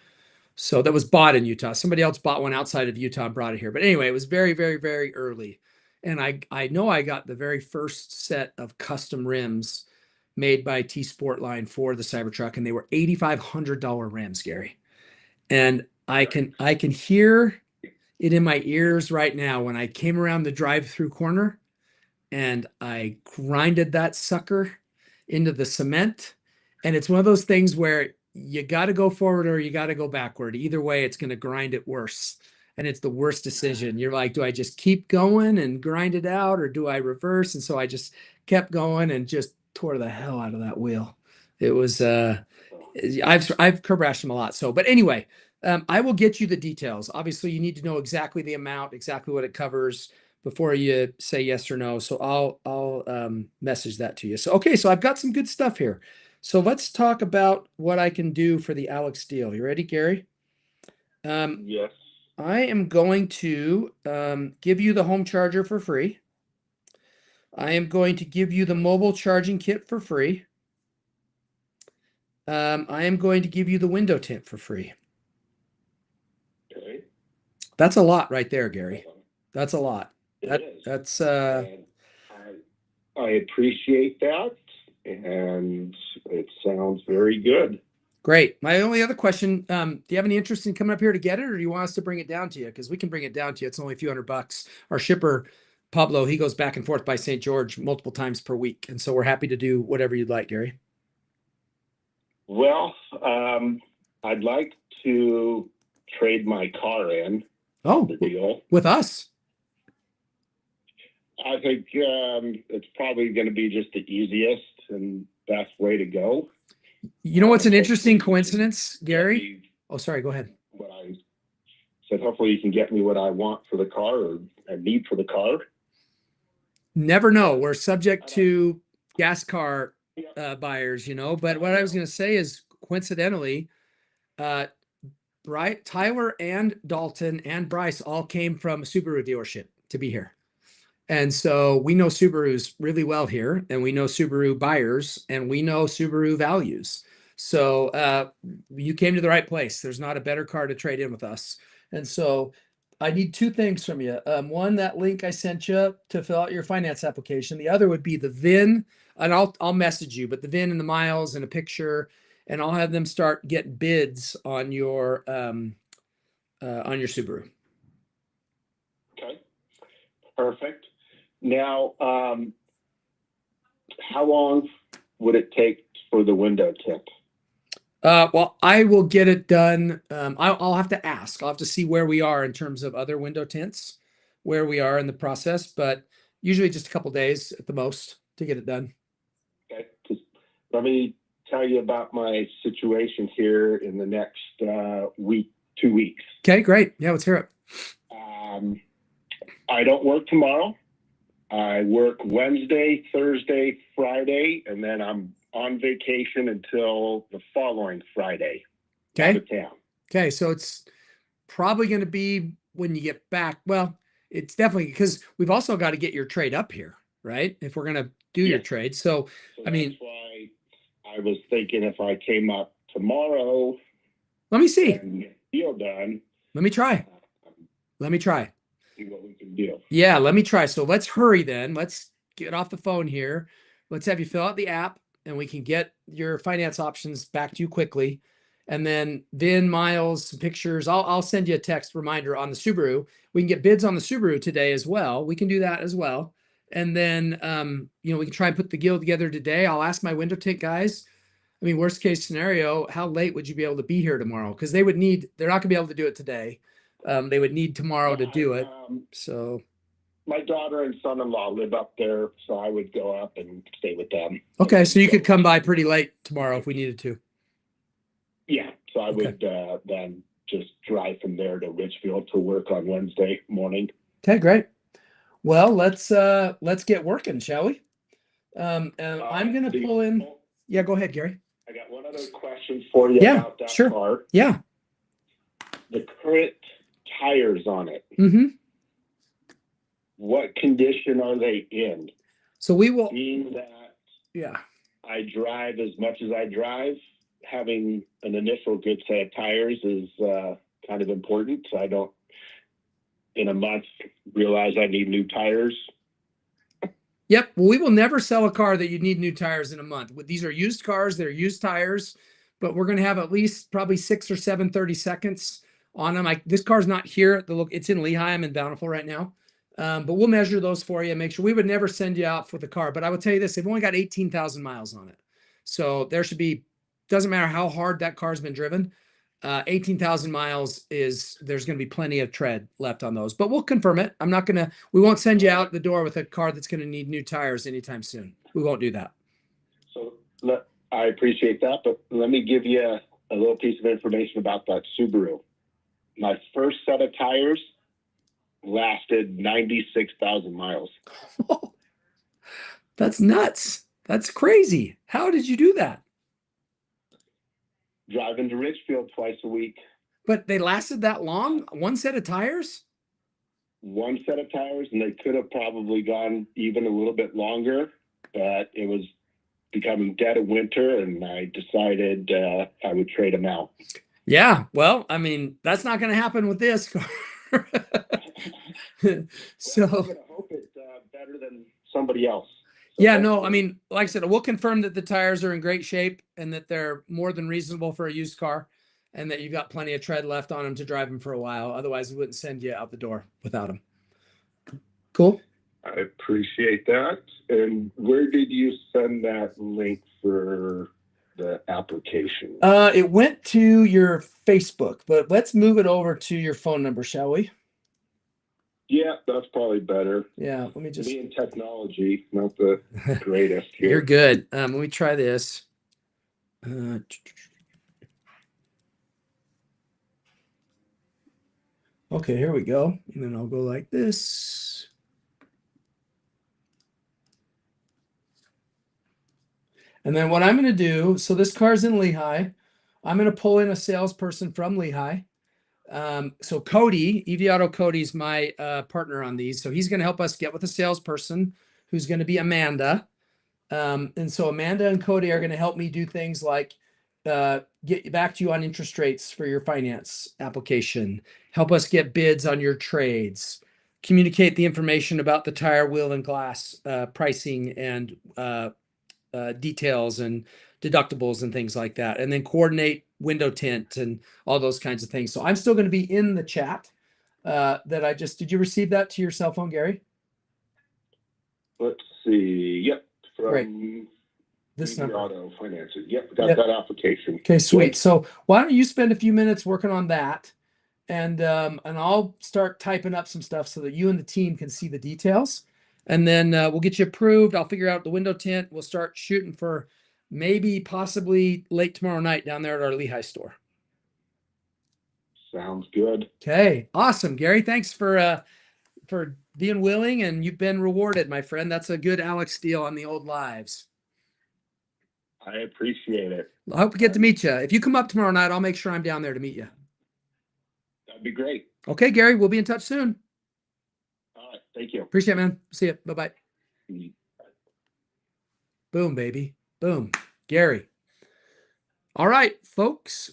So that was bought in Utah. Somebody else bought one outside of Utah and brought it here. But anyway, it was very, very, very early. And I know I got the very first set of custom rims made by T Sportline for the Cybertruck, and they were $8,500 rims, Gary. And I can hear it in my ears right now when I came around the drive-through corner and I grinded that sucker into the cement. And it's one of those things where you got to go forward or you got to go backward. Either way, it's going to grind it worse. And it's the worst decision. You're like, do I just keep going and grind it out, or do I reverse? And so I just kept going and just tore the hell out of that wheel. It was, I've curb rashed them a lot. So, but anyway, I will get you the details. Obviously you need to know exactly the amount, exactly what it covers before you say yes or no. So I'll message that to you. So, okay. So I've got some good stuff here. So let's talk about what I can do for the Alex deal. You ready, Gary? Yes. I am going to give you the home charger for free. I am going to give you the mobile charging kit for free. I am going to give you the window tint for free. Okay. That's a lot right there, Gary. That's a lot. It is. That's And I appreciate that, and it sounds very good. great. My only other question, do you have any interest in coming up here to get it, or do you want us to bring it down to you? Because we can bring it down to you. It's only a few $100. Our shipper, Pablo, he goes back and forth by St. George multiple times per week. And so we're happy to do whatever you'd like, Gary. Well, I'd like to trade my car in Oh, the deal. with us. I think it's probably going to be just the easiest and best way to go. You know what's an interesting Hopefully you can coincidence, get Gary? me Oh, sorry, go ahead. what I said, hopefully you can get me what I want for the car or I need for the car. Never know. We're subject to gas car buyers, But what I was going to say is, coincidentally, Tyler and Dalton and Bryce all came from a Subaru dealership to be here. And so we know Subarus really well here, and we know Subaru buyers, and we know Subaru values. So you came to the right place. There's not a better car to trade in with us. And so I need two things from you. One, that link I sent you to fill out your finance application. The other would be the VIN, and I'll message you, but the VIN and the miles and a picture, and I'll have them start getting bids on your Subaru. Okay, perfect. Now, how long would it take for the window tint? Well, I will get it done. I'll have to ask. I'll have to see where we are in terms of other window tints, where we are in the process, but usually just a couple days at the most to get it done. Okay, just let me tell you about my situation here in the next week, 2 weeks. Okay, great. Yeah, let's hear it. I don't work tomorrow. I work Wednesday, Thursday, Friday, and then I'm on vacation until the following Friday. Out Okay. of town. Okay, so it's probably going to be when you get back. Well, it's definitely because we've also got to get your trade up here, right? If we're going to do your Yeah. trade. So, I mean, that's why I was thinking if I came up tomorrow let me see. and get the deal done, Let me try. Let me try. see what we can do. Yeah, let me try. So let's hurry then. Let's get off the phone here. Let's have you fill out the app and we can get your finance options back to you quickly. And then VIN, miles, pictures. I'll send you a text reminder on the Subaru. We can get bids on the Subaru today as well. We can do that as well. And then we can try and put the deal together today. I'll ask my window tint guys. I mean, worst case scenario, how late would you be able to be here tomorrow? Because they're not going to be able to do it today. They would need tomorrow to do it. So my daughter and son-in-law live up there, so I would go up and stay with them. okay, so you could come by pretty late tomorrow if we needed to. Yeah, so I Okay. would then just drive from there to Richfield to work on Wednesday morning. Okay, great. Well, let's get working, shall we? And I'm gonna pull in. Yeah, go ahead, Gary. I got one other question for you Yeah, about that sure. car. Yeah. The current tires on it, Mm-hmm. what condition are they in? So we will. Being that Yeah. I drive as much as I drive, having an initial good set of tires is kind of important. So I don't, in a month, realize I need new tires. Yep. Well, we will never sell a car that you need new tires in a month. These are used cars. They're used tires, but we're going to have at least probably 6 or 7 30-seconds on them. This car's not here. It's in Lehigh. I'm in Bountiful right now. But we'll measure those for you and make sure. We would never send you out for the car, but I will tell you this, they've only got 18,000 miles on it. So doesn't matter how hard that car's been driven. 18,000 miles there's going to be plenty of tread left on those, but we'll confirm it. We won't send you out the door with a car that's going to need new tires anytime soon. We won't do that. So I appreciate that, but let me give you a little piece of information about that Subaru. My first set of tires lasted 96,000 miles. That's nuts. That's crazy. How did you do that? Driving to Richfield twice a week. But they lasted that long? One set of tires? one set of tires, and they could have probably gone even a little bit longer, but it was becoming dead of winter, and I decided I would trade them out. Yeah, well, I mean, that's not going to happen with this car. So, I'm gonna hope it's better than somebody else. So yeah, no, I hopefully- mean, like I said, we'll confirm that the tires are in great shape and that they're more than reasonable for a used car and that you've got plenty of tread left on them to drive them for a while. Otherwise, we wouldn't send you out the door without them. Cool. I appreciate that. And where did you send that link for the application? It went to your Facebook, but let's move it over to your phone number, shall we? Yeah, that's probably better. Yeah, let me just. Me and technology, not the greatest here. You're good. Let me try this. Okay, here we go. And then I'll go like this. And then what I'm going to do, so this car's in Lehigh. I'm going to pull in a salesperson from Lehigh. So Cody, EV Auto Cody's my partner on these. So he's going to help us get with a salesperson who's going to be Amanda. And so Amanda and Cody are going to help me do things like get back to you on interest rates for your finance application, help us get bids on your trades, communicate the information about the tire, wheel, and glass pricing and details and deductibles and things like that, and then coordinate window tint and all those kinds of things. So I'm still going to be in the chat that I just, did you receive that to your cell phone, Gary? Let's see. Yep. From Great. This EV number. Auto Financing. Yep, got Yep. that application. Okay, sweet. So why don't you spend a few minutes working on that, and I'll start typing up some stuff so that you and the team can see the details, and then we'll get you approved. I'll figure out the window tint. We'll start shooting for maybe possibly late tomorrow night down there at our Lehigh store. Sounds good. Okay, awesome, Gary. Thanks for being willing, and you've been rewarded, my friend. That's a good Alex deal on the old lives. I appreciate it. I hope we get to meet you. If you come up tomorrow night, I'll make sure I'm down there to meet you. That'd be great. Okay, Gary, we'll be in touch soon. All right. Thank you. Appreciate it, man. See you. Bye-bye. Mhm. Boom, baby. Boom. Gary. All right, folks.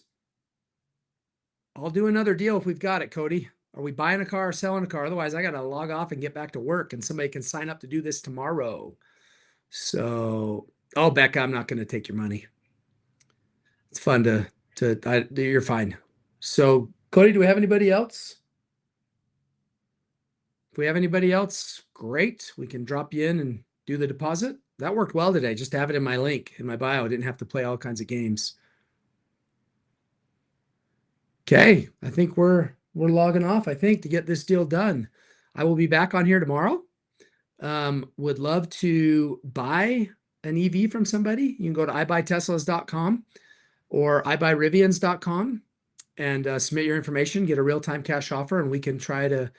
I'll do another deal if we've got it, Cody. Are we buying a car or selling a car? Otherwise, I got to log off and get back to work, and somebody can sign up to do this tomorrow. So, oh, Becca, I'm not going to take your money. It's fun you're fine. So, Cody, do we have anybody else? If we have anybody else, great. We can drop you in and do the deposit. That worked well today. Just to have it in my link in my bio. I didn't have to play all kinds of games. Okay, I think we're logging off, I think, to get this deal done. I will be back on here tomorrow. Would love to buy an EV from somebody. You can go to ibuyteslas.com or ibuyrivians.com and submit your information, get a real-time cash offer, and we can try to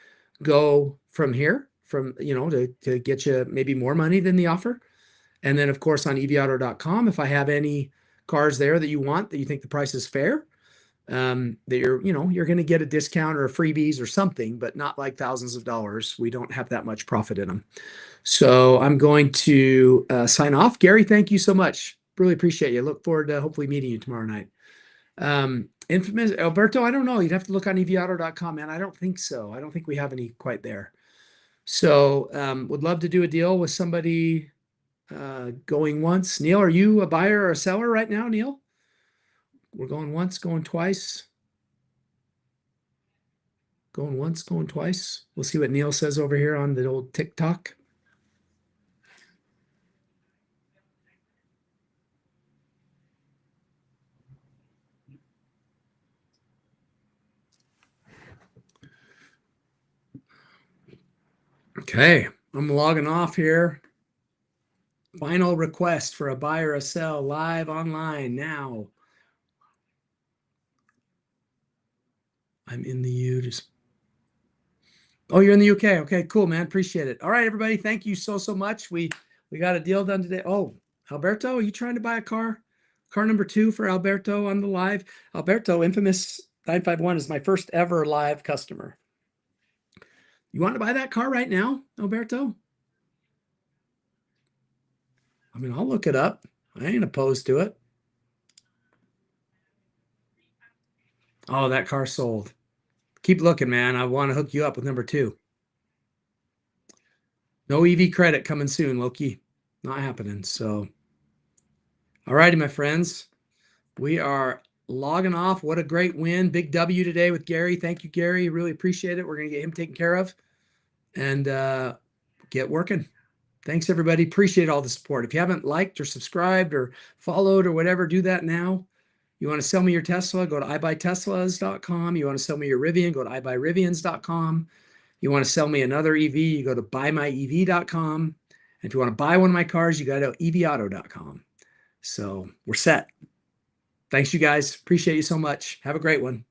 go from here to get you maybe more money than the offer. And then, of course, on evauto.com, if I have any cars there that you want, that you think the price is fair, that you're going to get a discount or a freebies or something, but not like thousands of dollars. We don't have that much profit in them. So I'm going to sign off. Gary, thank you so much. Really appreciate you. Look forward to hopefully meeting you tomorrow night. Infamous Alberto, I don't know. You'd have to look on evauto.com, man. I don't think so. I don't think we have any quite there. So would love to do a deal with somebody going once. Neil, are you a buyer or a seller right now, Neil? We're going once, going twice. Going once, going twice. We'll see what Neil says over here on the old TikTok. Okay, I'm logging off here. Final request for a buy or a sell live online now. I'm in the U. Oh, you're in the UK. Okay, cool, man. Appreciate it. All right, everybody. Thank you so much. We got a deal done today. Oh, Alberto, are you trying to buy a car? Car number 2 for Alberto on the live. Alberto, infamous 951 is my first ever live customer. You want to buy that car right now, Alberto? I mean, I'll look it up. I ain't opposed to it. Oh, that car sold. Keep looking, man. I want to hook you up with number 2. No EV credit coming soon, Loki. Not happening. So, all righty, my friends. We are logging off. What a great win. Big W today with Gary. Thank you, Gary. Really appreciate it. We're going to get him taken care of and get working. Thanks, everybody. Appreciate all the support. If you haven't liked or subscribed or followed or whatever, do that now. You want to sell me your Tesla, go to ibuyteslas.com. You want to sell me your Rivian, go to ibuyrivians.com. You want to sell me another EV, you go to buymyev.com. And if you want to buy one of my cars, you go to evauto.com. So we're set. Thanks, you guys. Appreciate you so much. Have a great one.